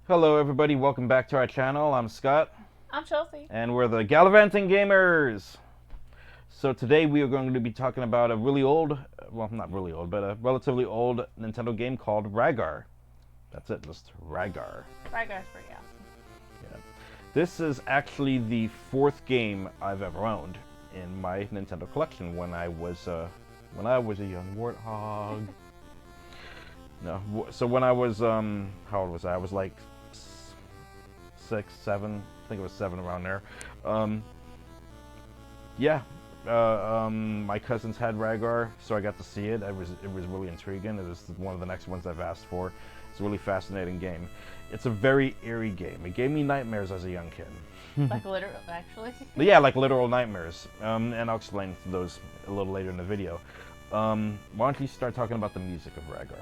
Hello everybody, welcome back to our channel. I'm Scott, I'm Chelsea. and we're the Gallivanting Gamers. So today we are going to be talking about a really old, well not really old, but a relatively old Nintendo game called Rygar. That's it, just Rygar. Rygar's pretty awesome. Yeah. This is actually the fourth game I've ever owned in my Nintendo collection when I was a young warthog. No, so when I was how old was I? I was like 6, 7. I think it was 7 around there. Um, yeah, my cousins had Rygar, so I got to see it. It was really intriguing. It was one of the next ones I've asked for. It's a really fascinating game. It's a very eerie game. It gave me nightmares as a young kid. Like literal, actually. Yeah, like literal nightmares. And I'll explain those a little later in the video. Why don't you start talking about the music of Rygar?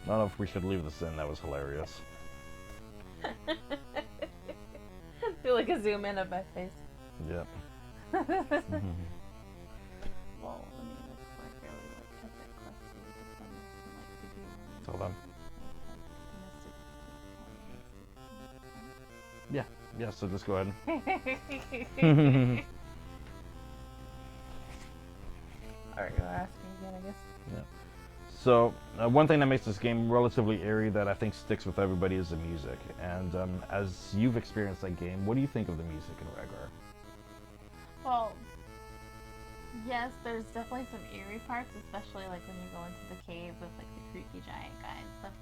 I don't know if we should leave this in. That was hilarious. Feel like a zoom in of my face. Yep. Well, the music's like really like epic, questy, defenders, and like the demons. Hold on. Mystic, Yeah. Yeah, so just go ahead. Alright, you're asking again, I guess. Yeah. So, one thing that makes this game relatively eerie that I think sticks with everybody is the music. And as you've experienced that game, what do you think of the music in Rygar? Well, yes, there's definitely some eerie parts, especially like when you go into the cave with like the creaky giant guy and stuff.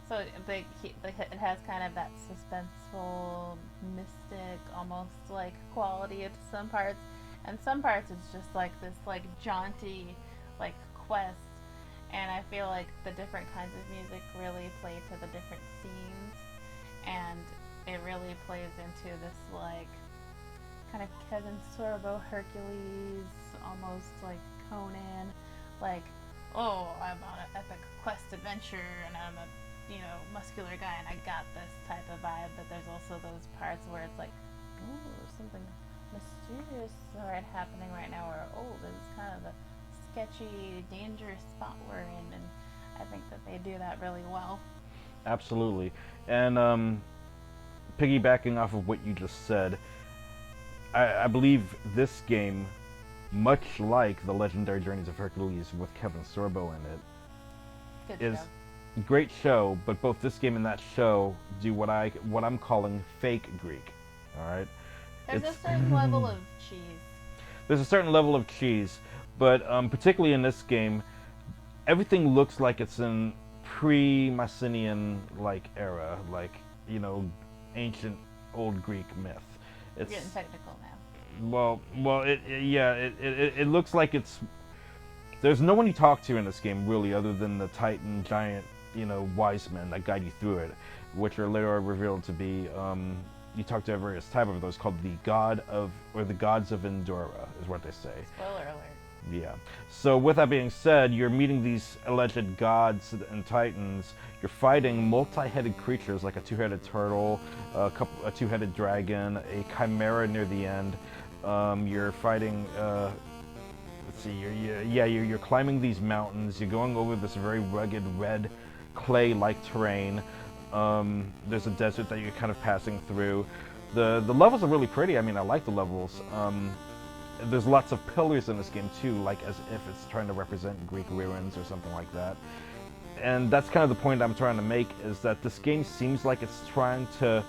So it has kind of that suspenseful, mystic, almost like quality to some parts, and some parts it's just like this like jaunty, like quest. And I feel like the different kinds of music really play to the different scenes, and it really plays into this like kind of Kevin Sorbo Hercules, almost like Conan, like, oh, I'm on an epic quest adventure and I'm a muscular guy and I got this type of vibe. But there's also those parts where it's like, oh, something mysterious happening right now, or oh, this is kind of a sketchy, dangerous spot we're in, and I think that they do that really well. Absolutely. And piggybacking off of what you just said, I believe this game, much like the legendary Journeys of Hercules with Kevin Sorbo in it, Good is show. a great show. But both this game and that show do what I'm calling fake Greek. All right. There's It's a certain level of cheese. there's a certain level of cheese, but particularly in this game, everything looks like it's in pre-Mycenaean like era, like ancient old Greek myth. We're It's getting technical now. it looks like it's there's no one you talk to in this game really, other than the Titan giant, wise men that guide you through it, which are later revealed to be you talk to various type of those called the the gods of Endora is what they say. Spoiler alert. Yeah. So with that being said, you're meeting these alleged gods and titans. You're fighting multi-headed creatures like a two-headed turtle, a two-headed dragon, a chimera near the end. You're fighting. Let's see. You're climbing these mountains. You're going over this very rugged red clay-like terrain. There's a desert that you're kind of passing through. The levels are really pretty. I mean, I like the levels. There's lots of pillars in this game too, like as if it's trying to represent Greek ruins or something like that. And that's kind of the point I'm trying to make, is that this game seems like it's trying to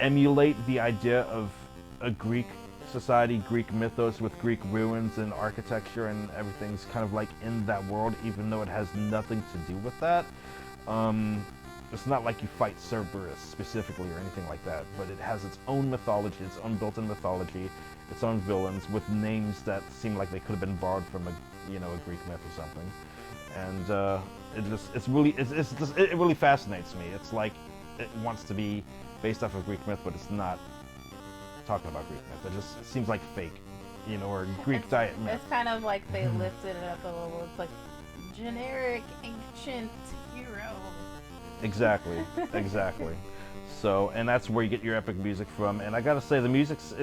emulate the idea of a Greek society, Greek mythos with Greek ruins and architecture, and everything's kind of like in that world, even though it has nothing to do with that. It's not like you fight Cerberus specifically or anything like that, but it has its own mythology, its own built-in mythology, its own villains with names that seem like they could have been borrowed from a Greek myth or something. And it really fascinates me. It's like it wants to be based off of Greek myth, but it's not talking about Greek myth. It just seems like fake, or Greek diet myth. It's kind of like they lifted it up a little. It's like generic ancient hero. Exactly, exactly. So, and that's where you get your epic music from. And I gotta say, the music's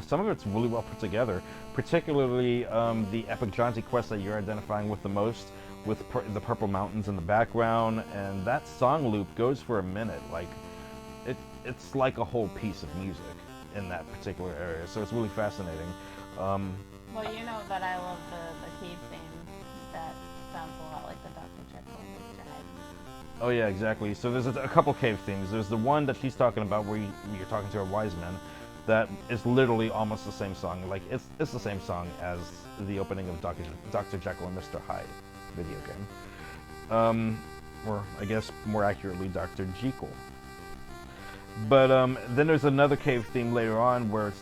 some of it's really well put together. Particularly the epic jaunty quest that you're identifying with the most, with the purple mountains in the background, and that song loop goes for a minute. Like, it's like a whole piece of music in that particular area. So it's really fascinating. Well, you know that I love the cave theme. That sounds a lot like the Dr. Jekyll and Mr. Hyde. Oh yeah, exactly. So there's a couple cave themes. There's the one that she's talking about where you're talking to a wise man. That is literally almost the same song. Like, it's the same song as the opening of Dr. Jekyll and Mr. Hyde video game. Or I guess more accurately, Dr. Jekyll. But then there's another cave theme later on where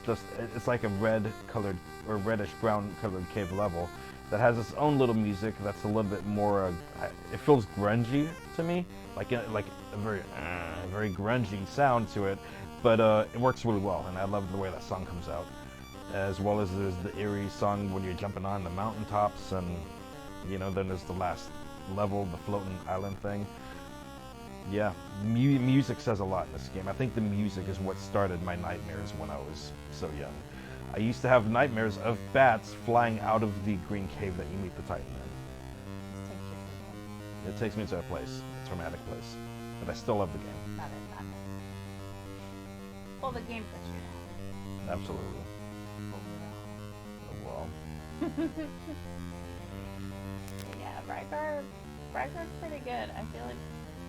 it's like a red colored or reddish brown colored cave level that has its own little music that's a little bit more. It feels grungy to me, like a very grungy sound to it. But it works really well, and I love the way that song comes out. As well as there's the eerie song when you're jumping on the mountaintops, and you know, then there's the last level, the floating island thing. Yeah, music says a lot in this game. I think the music is what started my nightmares when I was so young. I used to have nightmares of bats flying out of the green cave that you meet the Titan in. It takes me to a place, a traumatic place. But I still love the game. Not it. Well, the game puts you down. Absolutely. Oh, well. Yeah, Rygar's pretty good. I feel like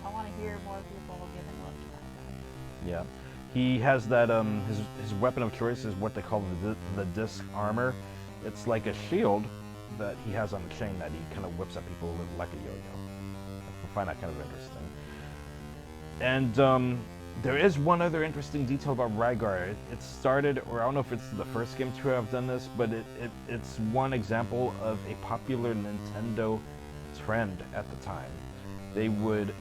I want to hear more people giving love to Rygar. Yeah. He has that, his weapon of choice is what they call the disc armor. It's like a shield that he has on a chain that he kind of whips at people like a yo-yo. I find that kind of interesting. And there is one other interesting detail about Rygar. It started, or I don't know if it's the first game to have done this, but it's one example of a popular Nintendo trend at the time. They would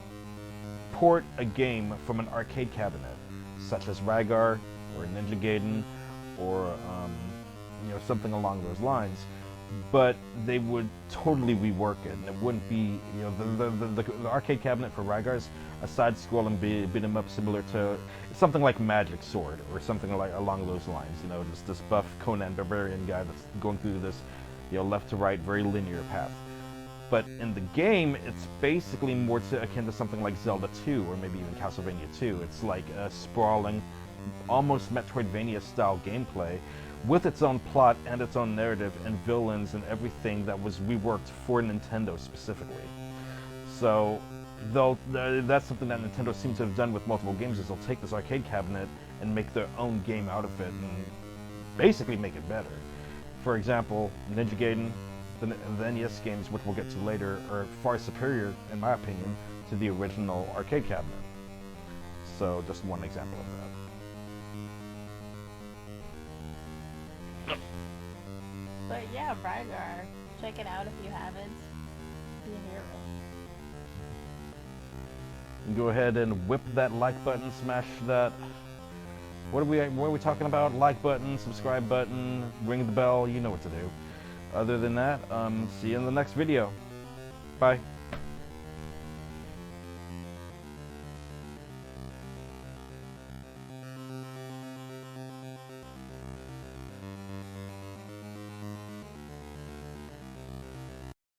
port a game from an arcade cabinet, such as Rygar or Ninja Gaiden or you know, something along those lines, but they would totally rework it, and it wouldn't be, you know, the arcade cabinet for Rygar's a side-scrolling beat 'em up similar to something like Magic Sword or something like along those lines. You know, just this buff Conan Barbarian guy that's going through this, you know, left to right, very linear path. But in the game, it's basically more akin to something like Zelda 2 or maybe even Castlevania 2. It's like a sprawling, almost Metroidvania-style gameplay with its own plot and its own narrative and villains and everything that was reworked for Nintendo specifically. So, that's something that Nintendo seems to have done with multiple games, is they'll take this arcade cabinet and make their own game out of it and basically make it better. For example, Ninja Gaiden, the NES games, which we'll get to later, are far superior, in my opinion, to the original arcade cabinet. So, just one example of that. But yeah, Rygar, check it out if you haven't. Be a hero. Go ahead and whip that like button, smash that. What are we talking about? Like button, subscribe button, ring the bell. You know what to do. Other than that, see you in the next video. Bye.